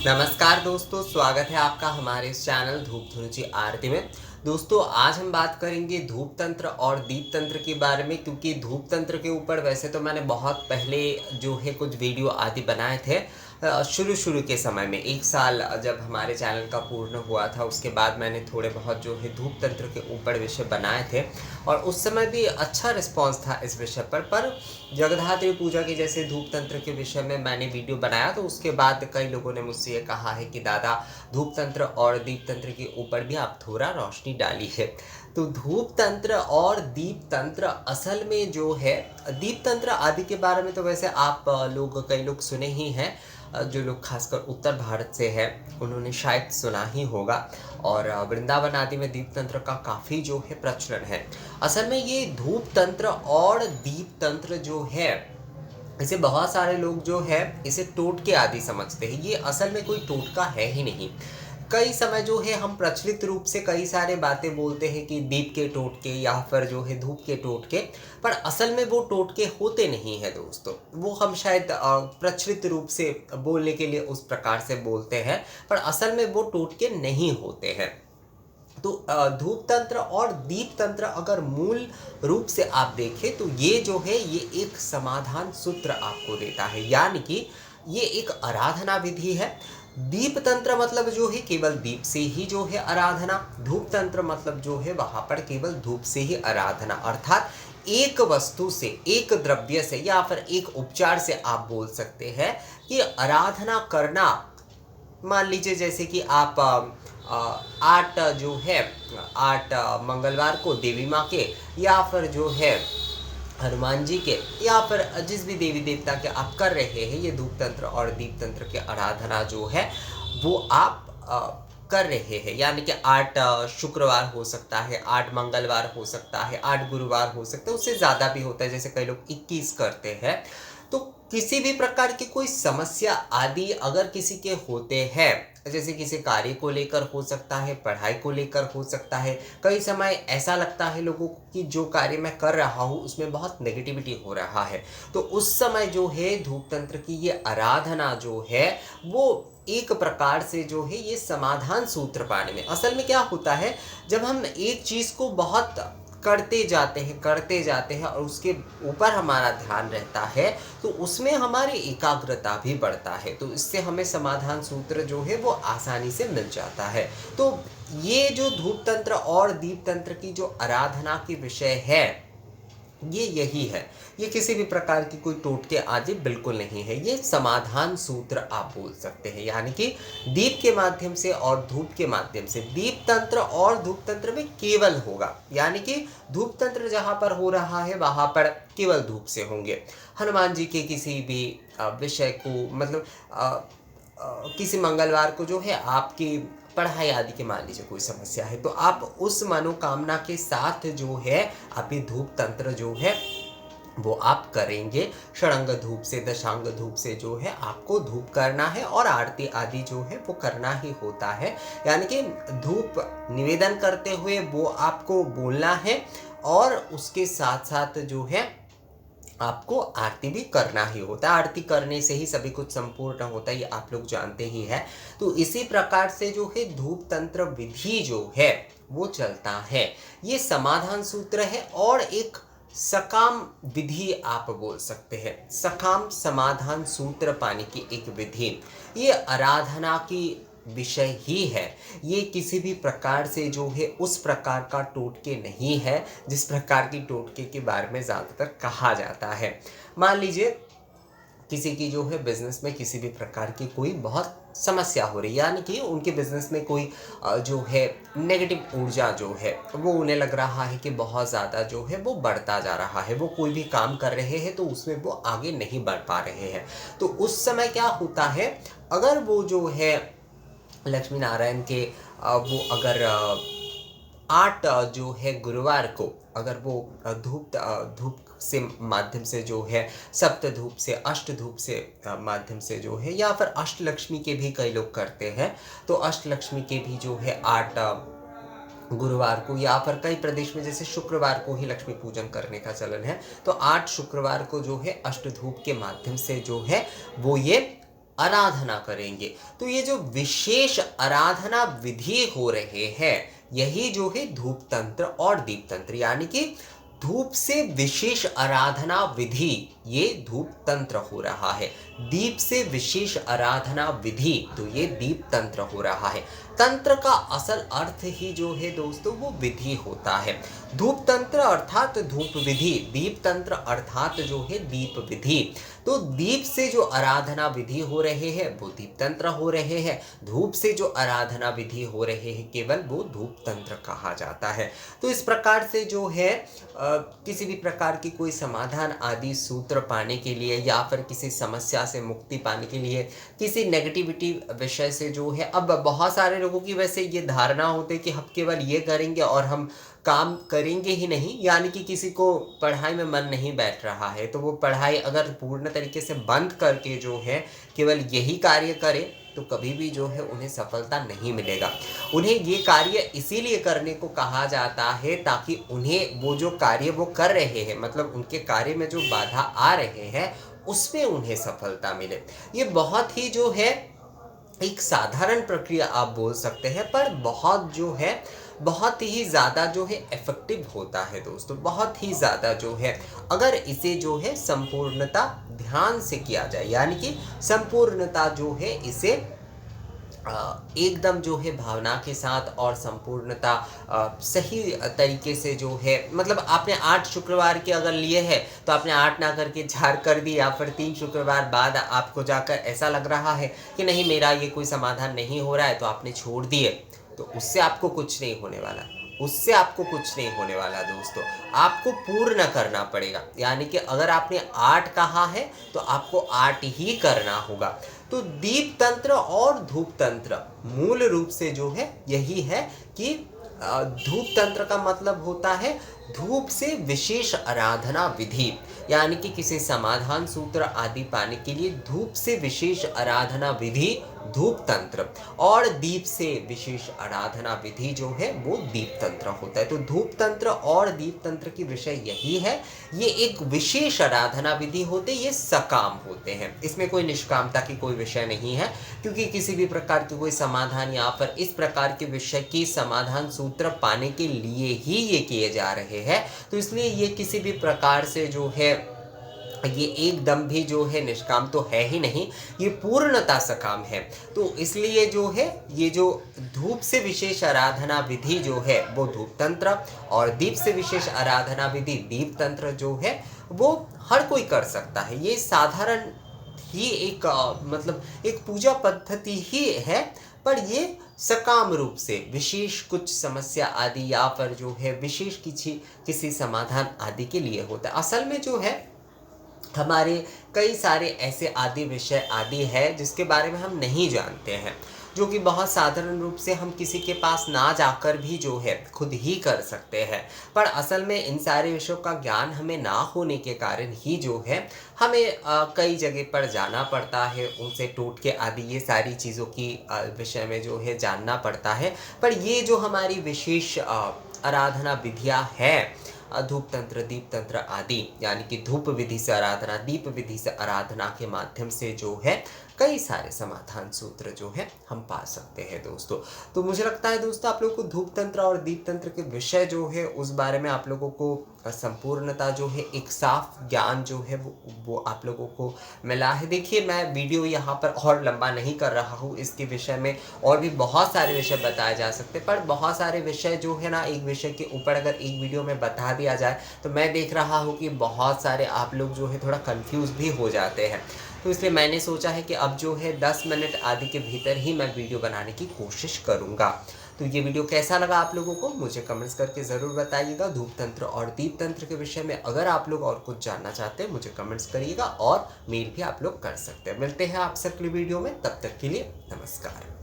नमस्कार दोस्तों, स्वागत है आपका हमारे इस चैनल धूप धुनुची आरती में। दोस्तों, आज हम बात करेंगे धूप तंत्र और दीप तंत्र के बारे में, क्योंकि धूप तंत्र के ऊपर वैसे तो मैंने बहुत पहले जो है कुछ वीडियो आदि बनाए थे। शुरू के समय में 1 साल जब हमारे चैनल का पूर्ण हुआ था, उसके बाद मैंने थोड़े बहुत जो है धूप तंत्र के ऊपर विषय बनाए थे और उस समय भी अच्छा रिस्पॉन्स था इस विषय पर जगद्धात्री पूजा के जैसे धूप तंत्र के विषय में मैंने वीडियो बनाया, तो उसके बाद कई लोगों ने मुझसे ये कहा है कि दादा, धूप तंत्र और दीप तंत्र के ऊपर भी आप थोड़ा रोशनी डाली है। तो धूप तंत्र और दीप तंत्र असल में जो है, दीप तंत्र आदि के बारे में तो वैसे आप कई लोग सुने ही हैं। जो लोग खासकर उत्तर भारत से हैं उन्होंने शायद सुना ही होगा। और वृंदावन आदि में दीप तंत्र का काफ़ी जो है प्रचलन है। असल में ये धूप तंत्र और दीप तंत्र जो है, इसे बहुत सारे लोग जो है इसे टोटके आदि समझते हैं। ये असल में कोई टोटका है ही नहीं। कई समय जो है हम प्रचलित रूप से कई सारे बातें बोलते हैं कि दीप के टोटके या फिर जो है धूप के टोटके, पर असल में वो टोटके होते नहीं हैं दोस्तों। वो हम शायद प्रचलित रूप से बोलने के लिए उस प्रकार से बोलते हैं, पर असल में वो टोटके नहीं होते हैं। तो धूप तंत्र और दीप तंत्र अगर मूल रूप से आप देखें तो ये जो है ये एक समाधान सूत्र आपको देता है, यानी कि ये एक आराधना विधि है। दीप तंत्र मतलब जो है केवल दीप से ही जो है आराधना, धूप तंत्र मतलब जो है वहां पर केवल धूप से ही आराधना, अर्थात एक वस्तु से, एक द्रव्य से या फिर एक उपचार से आप बोल सकते हैं कि आराधना करना। मान लीजिए जैसे कि आप 8 जो है 8 मंगलवार को देवी माँ के या फिर जो है हनुमान जी के या फिर जिस भी देवी देवता के आप कर रहे हैं, ये धूप तंत्र और दीप तंत्र की आराधना जो है वो आप कर रहे हैं। यानी कि 8 शुक्रवार हो सकता है, 8 मंगलवार हो सकता है, 8 गुरुवार हो सकता है, उससे ज़्यादा भी होता है, जैसे कई लोग 21 करते हैं। तो किसी भी प्रकार की कोई समस्या आदि अगर किसी के होते हैं, जैसे किसी कार्य को लेकर हो सकता है, पढ़ाई को लेकर हो सकता है, कई समय ऐसा लगता है लोगों को कि जो कार्य मैं कर रहा हूँ उसमें बहुत नेगेटिविटी हो रहा है, तो उस समय जो है धूप तंत्र की ये आराधना जो है वो एक प्रकार से जो है ये समाधान सूत्र पाने में। असल में क्या होता है, जब हम एक चीज़ को बहुत करते जाते हैं और उसके ऊपर हमारा ध्यान रहता है, तो उसमें हमारी एकाग्रता भी बढ़ता है, तो इससे हमें समाधान सूत्र जो है वो आसानी से मिल जाता है। तो ये जो धूप तंत्र और दीप तंत्र की जो आराधना की विषय है, ये यही है। ये किसी भी प्रकार की कोई टोटके आदि बिल्कुल नहीं है, ये समाधान सूत्र आप बोल सकते हैं। यानी कि दीप के माध्यम से और धूप के माध्यम से, दीप तंत्र और धूप तंत्र में केवल होगा, यानी कि धूप तंत्र जहाँ पर हो रहा है वहाँ पर केवल धूप से होंगे। हनुमान जी के किसी भी विषय को मतलब किसी मंगलवार को जो है आपकी पढ़ाई आदि की मान लीजिए कोई समस्या है, तो आप उस मनोकामना के साथ जो है अभी धूप तंत्र जो है वो आप करेंगे। षडंग धूप से, दशांग धूप से जो है आपको धूप करना है और आरती आदि जो है वो करना ही होता है। यानी कि धूप निवेदन करते हुए वो आपको बोलना है और उसके साथ साथ जो है आपको आरती भी करना ही होता है। आरती करने से ही सभी कुछ संपूर्ण होता है, ये आप लोग जानते ही है। तो इसी प्रकार से जो है धूप तंत्र विधि जो है वो चलता है। ये समाधान सूत्र है और एक सकाम विधि आप बोल सकते हैं। सकाम समाधान सूत्र पाने की एक विधि, ये आराधना की विषय ही है। ये किसी भी प्रकार से जो है उस प्रकार का टोटके नहीं है जिस प्रकार की टोटके के बारे में ज़्यादातर कहा जाता है। मान लीजिए किसी की जो है बिजनेस में किसी भी प्रकार की कोई बहुत समस्या हो रही है, यानी कि उनके बिजनेस में कोई जो है नेगेटिव ऊर्जा जो है वो उन्हें लग रहा है कि बहुत ज़्यादा जो है वो बढ़ता जा रहा है, वो कोई भी काम कर रहे हैं तो उसमें वो आगे नहीं बढ़ पा रहे हैं। तो उस समय क्या होता है, अगर वो जो है लक्ष्मी नारायण के वो अगर 8 जो है गुरुवार को अगर वो धूप से माध्यम से जो है सप्त धूप से, अष्ट धूप से माध्यम से जो है, या फिर अष्टलक्ष्मी के भी कई लोग करते हैं, तो अष्टलक्ष्मी के भी जो है 8 गुरुवार को, या फिर कई प्रदेश में जैसे शुक्रवार को ही लक्ष्मी पूजन करने का चलन है, तो 8 शुक्रवार को जो है अष्ट धूप के माध्यम से जो है वो ये आराधना करेंगे। तो ये जो विशेष आराधना विधि हो रहे हैं, यही जो है धूप तंत्र और दीप तंत्र, यानी कि धूप से विशेष आराधना विधि, ये धूप तंत्र हो रहा है। दीप से विशेष आराधना विधि, तो ये दीप तंत्र हो रहा है। तंत्र का असल अर्थ ही जो है दोस्तों वो विधि होता है। धूप तंत्र अर्थात धूप विधि, दीप तंत्र अर्थात जो है दीप विधि। तो दीप से जो आराधना विधि हो रहे हैं वो दीप तंत्र हो रहे हैं, धूप से जो आराधना विधि हो रहे हैं केवल वो धूप तंत्र कहा जाता है। तो इस प्रकार से जो है किसी भी प्रकार की कोई समाधान आदि सूत्र पाने के लिए या फिर किसी समस्या से मुक्ति पाने के लिए, किसी नेगेटिविटी विषय से जो है, अब बहुत सारे लोगों की वैसे ये धारणा होती है कि हम केवल ये करेंगे और हम काम करेंगे ही नहीं, यानी कि किसी को पढ़ाई में मन नहीं बैठ रहा है तो वो पढ़ाई अगर पूर्ण तरीके से बंद करके जो है केवल यही कार्य करे तो कभी भी जो है उन्हें सफलता नहीं मिलेगा। उन्हें ये कार्य इसीलिए करने को कहा जाता है ताकि उन्हें वो जो कार्य वो कर रहे हैं, मतलब उनके कार्य में जो बाधा आ रहे हैं उसमें उन्हें सफलता मिले। ये बहुत ही जो है एक साधारण प्रक्रिया आप बोल सकते हैं, पर बहुत जो है बहुत ही ज़्यादा जो है इफेक्टिव होता है दोस्तों, बहुत ही ज़्यादा जो है अगर इसे जो है संपूर्णता ध्यान से किया जाए, यानी कि संपूर्णता जो है इसे एकदम जो है भावना के साथ और संपूर्णता सही तरीके से जो है, मतलब आपने 8 शुक्रवार के अगर लिए हैं तो आपने 8 ना करके 4 कर दी, या फिर 3 शुक्रवार बाद आपको जाकर ऐसा लग रहा है कि नहीं मेरा ये कोई समाधान नहीं हो रहा है तो आपने छोड़ दिए, तो उससे आपको कुछ नहीं होने वाला, उससे आपको कुछ नहीं होने वाला दोस्तों। आपको पूर्ण करना पड़ेगा, यानी कि अगर आपने 8 कहा है तो आपको 8 ही करना होगा। तो दीप तंत्र और धूप तंत्र मूल रूप से जो है यही है कि धूप तंत्र का मतलब होता है धूप से विशेष आराधना विधि, यानी कि किसी समाधान सूत्र आदि पाने के लिए धूप से विशेष आराधना विधि धूप तंत्र, और दीप से विशेष आराधना विधि जो है वो दीप तंत्र होता है। तो धूप तंत्र और दीप तंत्र की विषय यही है, ये एक विशेष आराधना विधि होते, ये सकाम होते हैं, इसमें कोई निष्कामता की कोई विषय नहीं है, क्योंकि किसी भी प्रकार की कोई समाधान या फिर इस प्रकार के विषय की समाधान सूत्र पाने के लिए ही ये किए जा रहे हैं। तो इसलिए ये किसी भी प्रकार से जो है ये एकदम भी जो है निष्काम तो है ही नहीं, ये पूर्णता सकाम है। तो इसलिए जो है ये जो धूप से विशेष आराधना विधि जो है वो धूप तंत्र, और दीप से विशेष आराधना विधि दीप तंत्र जो है वो हर कोई कर सकता है। ये साधारण ही एक मतलब एक पूजा पद्धति ही है, पर ये सकाम रूप से विशेष कुछ समस्या आदि या फिर जो है विशेष किसी समाधान आदि के लिए होता है। असल में जो है हमारे कई सारे ऐसे आदि विषय आदि है जिसके बारे में हम नहीं जानते हैं, जो कि बहुत साधारण रूप से हम किसी के पास ना जाकर भी जो है खुद ही कर सकते हैं। पर असल में इन सारे विषयों का ज्ञान हमें ना होने के कारण ही जो है हमें कई जगह पर जाना पड़ता है, उनसे टोटके आदि ये सारी चीज़ों की विषय में जो है जानना पड़ता है। पर ये जो हमारी विशेष आराधना विधियाँ हैं, धूप तंत्र दीप तंत्र आदि, यानी कि धूप विधि से आराधना दीप विधि से आराधना के माध्यम से जो है कई सारे समाधान सूत्र जो है हम पा सकते हैं दोस्तों। तो मुझे लगता है दोस्तों आप लोगों को धूप तंत्र और दीप तंत्र के विषय जो है उस बारे में आप लोगों को संपूर्णता जो है एक साफ ज्ञान जो है वो आप लोगों को मिला है। देखिए मैं वीडियो यहाँ पर और लंबा नहीं कर रहा हूँ, इसके विषय में और भी बहुत सारे विषय बताए जा सकते, पर बहुत सारे विषय जो है ना एक विषय के ऊपर अगर एक वीडियो में बता दिया जाए तो मैं देख रहा हूँ कि बहुत सारे आप लोग जो है थोड़ा कंफ्यूज भी हो जाते हैं। तो इसलिए मैंने सोचा है कि अब जो है 10 मिनट आदि के भीतर ही मैं वीडियो बनाने की कोशिश करूँगा। तो ये वीडियो कैसा लगा आप लोगों को मुझे कमेंट्स करके ज़रूर बताइएगा। धूप तंत्र और दीप तंत्र के विषय में अगर आप लोग और कुछ जानना चाहते हैं मुझे कमेंट्स करिएगा, और मेल भी आप लोग कर सकते हैं। मिलते हैं आपसे अगली वीडियो में, तब तक के लिए नमस्कार।